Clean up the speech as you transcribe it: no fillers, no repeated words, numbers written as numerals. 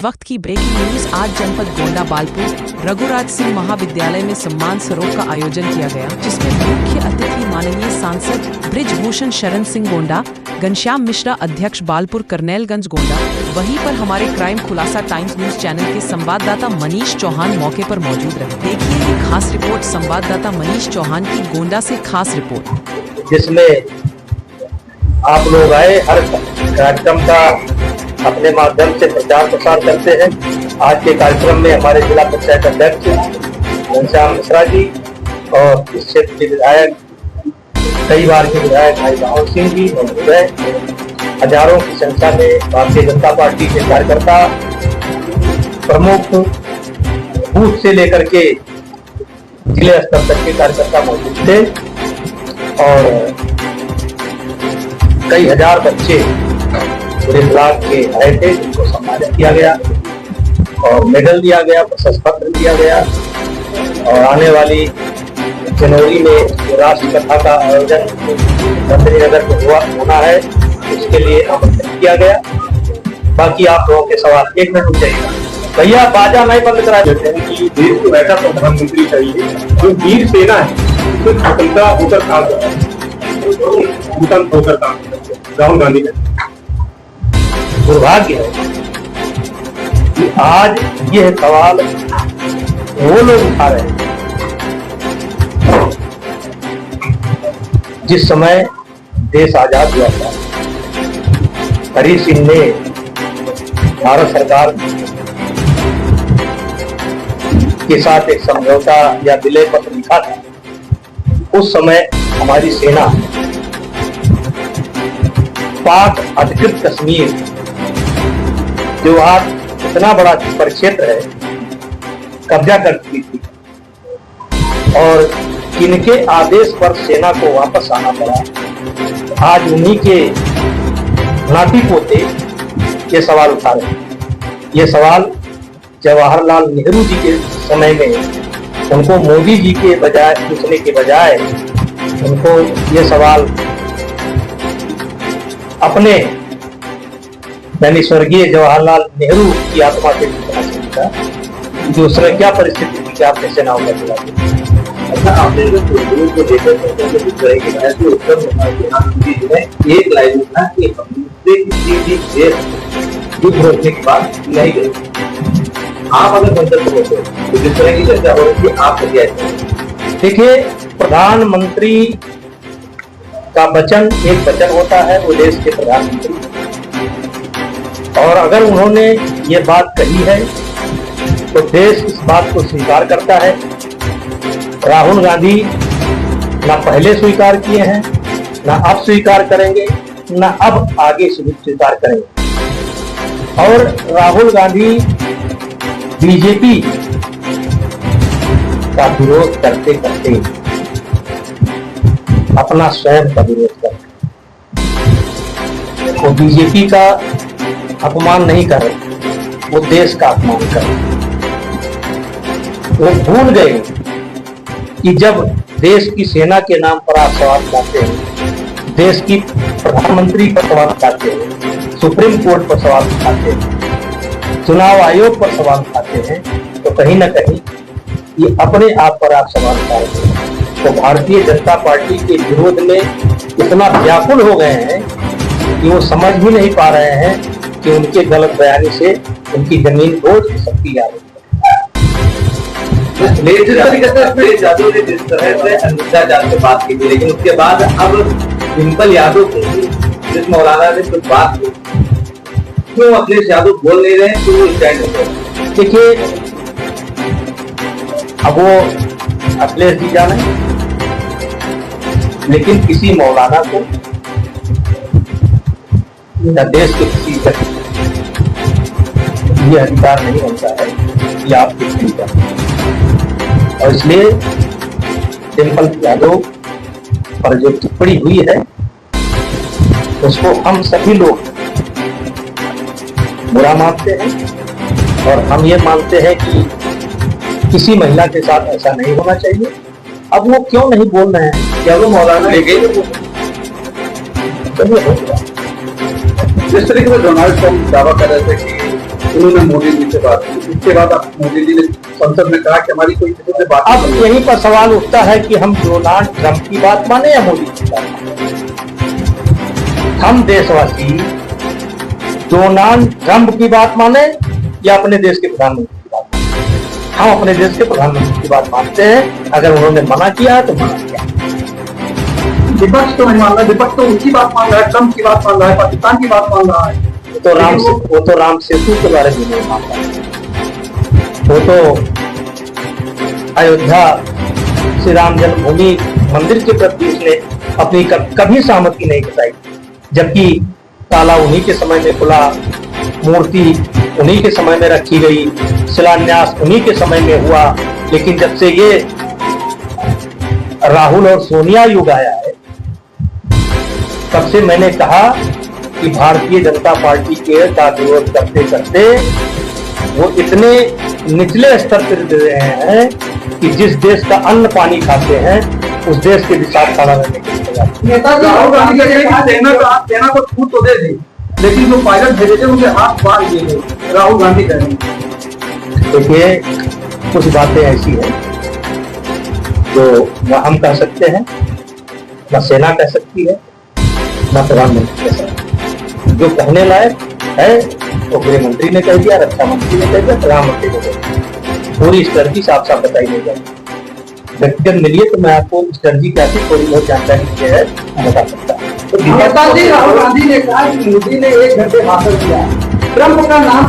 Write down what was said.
वक्त की breaking news. आज जनपद गोंडा बालपुर रघुराज सिंह महाविद्यालय में सम्मान समारोह का आयोजन किया गया, जिसमें मुख्य अतिथि माननीय सांसद बृजभूषण शरण सिंह गोंडा, घनश्याम मिश्रा अध्यक्ष बालपुर करनेलगंज गोंडा। वहीं पर हमारे क्राइम खुलासा टाइम्स न्यूज चैनल के संवाददाता मनीष चौहान मौके पर मौजूद रहे। देखिए ये खास रिपोर्ट संवाददाता मनीष चौहान की गोंडा से खास रिपोर्ट, जिसमें आप लोग आए, हर कार्यक्रम का अपने माध्यम से प्रचार प्रसार करते हैं। आज के कार्यक्रम में हमारे जिला पंचायत अध्यक्ष घनश्याम मिश्रा जी और इस क्षेत्र के विधायक, कई बार के विधायक भाई राहुल सिंह जी मौजूद है। हजारों की संख्या में भारतीय जनता पार्टी के कार्यकर्ता, प्रमुख, बूथ से लेकर के जिले स्तर तक के कार्यकर्ता मौजूद थे और कई हजार बच्चे पूरे ब्लॉक के आए थे, जिनको सम्मानित किया गया और मेडल दिया गया, प्रशस्ति पत्र दिया गया। और आने वाली जनवरी में जो राष्ट्र कथा का आयोजन मंत्रीनगर में होना है, उसके लिए आमंत्रित किया गया। बाकी आप लोगों के सवाल एक मिनट उठाइएगा। भैया बाजा नहीं बंद करा देते हैं कि देश को ऐसा प्रधानमंत्री चाहिए जो वीर सेना है, जो स्वतंत्रता होकर काम करता है, राहुल गांधी ने। दुर्भाग्य है कि आज यह सवाल वो लोग उठा रहे हैं जिस समय देश आजाद हुआ था। हरि सिंह ने भारत सरकार के साथ एक समझौता या विलय पत्र लिखा था। उस समय हमारी सेना पाक अधिकृत कश्मीर, जो आज इतना बड़ा परिक्षेत्र है, कब्जा कर चुकी थी और किनके आदेश पर सेना को वापस आना पड़ा। आज उन्हीं के नाती पोते ये सवाल उठा रहे हैं। ये सवाल जवाहरलाल नेहरू जी के समय में उनको मोदी जी के बजाय पूछने के बजाय उनको ये सवाल अपने यानी स्वर्गीय जवाहरलाल नेहरू की आत्मा से पूछना चाहिए था कि उस समय क्या परिस्थिति थी कि आपने सेनाओं का चला। अच्छा, आपने को लेकर एक लाइन था कि किसी भी देश युद्ध रोकने की बात नहीं गई। आप अगर संसद होते तो जिस तरह की चर्चा हो रही थी, आप क्या देखिए, प्रधानमंत्री का वचन एक वचन होता है, वो देश के प्रधानमंत्री, और अगर उन्होंने ये बात कही है तो देश इस बात को स्वीकार करता है। राहुल गांधी ना पहले स्वीकार किए हैं, ना अब स्वीकार करेंगे, ना अब आगे स्वीकार करेंगे। और राहुल गांधी बीजेपी का विरोध करते करते अपना स्वयं का विरोध करते, वो बीजेपी का अपमान नहीं कर रहे, वो देश का अपमान कर रहे। वो भूल गए कि जब देश की सेना के नाम पर आप सवाल उठाते हैं, देश की प्रधानमंत्री पर सवाल उठाते हैं, सुप्रीम कोर्ट पर सवाल उठाते हैं, चुनाव आयोग पर सवाल उठाते हैं, तो कहीं ना कहीं ये अपने आप पर आप सवाल उठा रहे हैं। तो भारतीय जनता पार्टी के विरोध में इतना व्याकुल हो गए हैं कि वो समझ भी नहीं पा रहे हैं कि उनके गलत बयानी से उनकी जमीन बोझ सकती जा रही है। जिस तरह से अनुष्का जाट से बात की थी, लेकिन उसके बाद अब डिम्पल यादव को जिस मौलाना ने कुछ बात की, क्यों अखिलेश यादव बोल नहीं रहे, क्यों वो स्टैंड हो गए? देखिए, अब वो अखिलेश जी जाने, लेकिन किसी मौलाना को या देश के किसी ये अधिकार नहीं बनता है कि आप कुछ नहीं करें। और इसलिए डिम्पल यादव पर जो टिप्पणी हुई है, उसको हम सभी लोग बुरा मानते हैं और हम ये मानते हैं कि किसी महिला के साथ ऐसा नहीं होना चाहिए। अब वो क्यों नहीं बोल रहे हैं? क्या वो मौलाना जिस तरीके से डोनाल्ड ट्रम्प दावा कर रहे थे कि उन्होंने मोदी जी से बात की, इसके बाद मोदी जी ने संसद में कहा कि हमारी कोई किसी से बात अब यहीं पर सवाल उठता है कि हम डोनाल्ड ट्रंप की बात माने या मोदी की बात माने। हम देशवासी डोनाल्ड ट्रंप की बात माने या अपने देश के प्रधानमंत्री की बात माने। हम अपने देश के प्रधानमंत्री की बात मानते हैं। अगर उन्होंने मना किया है तो मना किया। विपक्ष तो नहीं मान रहा, विपक्ष तो उनकी बात मान रहा है, ट्रंप की बात मान रहा है, पाकिस्तान की बात मान रहा है। वो तो राम सेतु के बारे में नहीं मानता। वो तो अयोध्या श्री राम जन्मभूमि मंदिर के प्रति उसने अपनी कभी सहमति नहीं जताई, जबकि ताला उन्हीं के समय में खुला, मूर्ति उन्हीं के समय में रखी गई, शिलान्यास उन्हीं के समय में हुआ। लेकिन जब से ये राहुल और सोनिया युग आया है, तब से मैंने कहा कि भारतीय जनता पार्टी का विरोध करते करते वो इतने निचले स्तर पर दे रहे हैं कि जिस देश का अन्न पानी खाते हैं उस देश के विचार खाना रहने के नेता राहुल गांधी सेना को छूट तो दे दी, लेकिन जो पायलट भेजे थे उनके हाथ बांध दिए गए। राहुल गांधी कह रहे हैं। देखिए, कुछ बातें ऐसी हैं जो न हम कह सकते हैं, न सेना कह सकती है, न प्रधानमंत्री कह सकते हैं। जो कहने लायक है वो गृह मंत्री ने कह दिया, रक्षा मंत्री ने कह दिया, प्रधानमंत्री ने कह दिया। पूरी स्ट्रेटजी साफ साफ बताई नहीं जाती। व्यक्तिगत मिलिए तो मैं आपको स्ट्रेटजी कैसी थोड़ी बहुत जानकारी है बता सकता हूँ। राहुल गांधी ने कहा कि मोदी ने 1 घंटे भाषण दिया, ट्रंप का नाम